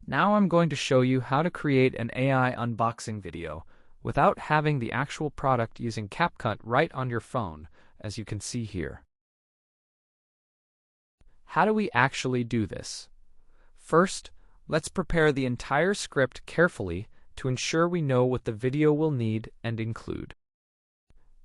Now I'm going to show you how to create an AI unboxing video without having the actual product using CapCut right on your phone, as you can see here. How do we actually do this? First, let's prepare the entire script carefully to ensure we know what the video will need and include,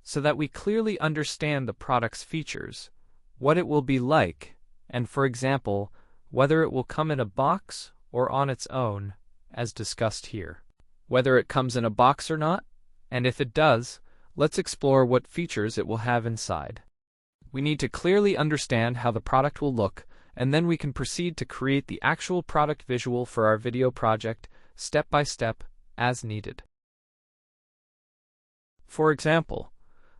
so that we clearly understand the product's features, what it will be like, and for example, whether it will come in a box or on its own, as discussed here. Whether it comes in a box or not, and if it does, let's explore what features it will have inside. We need to clearly understand how the product will look, and then we can proceed to create the actual product visual for our video project, step by step, as needed. For example,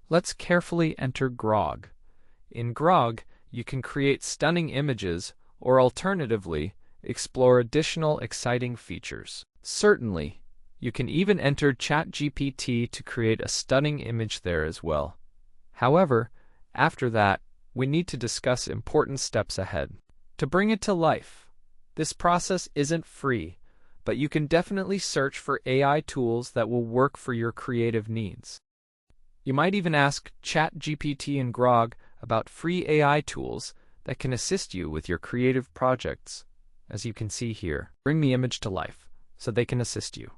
let's carefully enter Grog. In Grog, you can create stunning images, or alternatively, explore additional exciting features. Certainly, you can even enter ChatGPT to create a stunning image there as well. However, after that, we need to discuss important steps ahead. To bring it to life, this process isn't free, but you can definitely search for AI tools that will work for your creative needs. You might even ask ChatGPT and Grog about free AI tools that can assist you with your creative projects. As you can see here, bring the image to life so they can assist you.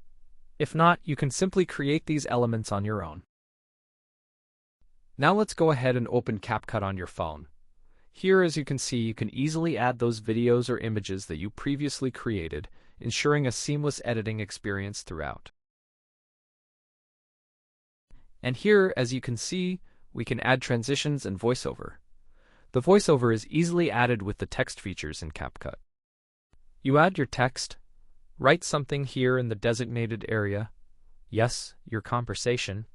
If not, you can simply create these elements on your own. Now let's go ahead and open CapCut on your phone. Here, as you can see, you can easily add those videos or images that you previously created, ensuring a seamless editing experience throughout. And here, as you can see, we can add transitions and voiceover. The voiceover is easily added with the text features in CapCut. You add your text, write something here in the designated area, yes, your conversation,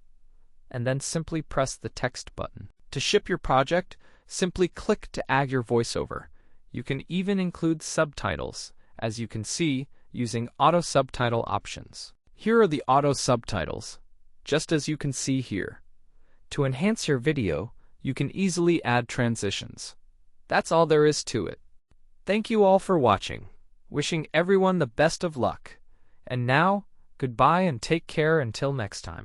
and then simply press the text button. To ship your project, simply click to add your voiceover. You can even include subtitles, as you can see, using auto subtitle options. Here are the auto subtitles, just as you can see here. To enhance your video, you can easily add transitions. That's all there is to it. Thank you all for watching. Wishing everyone the best of luck. And now, goodbye and take care until next time.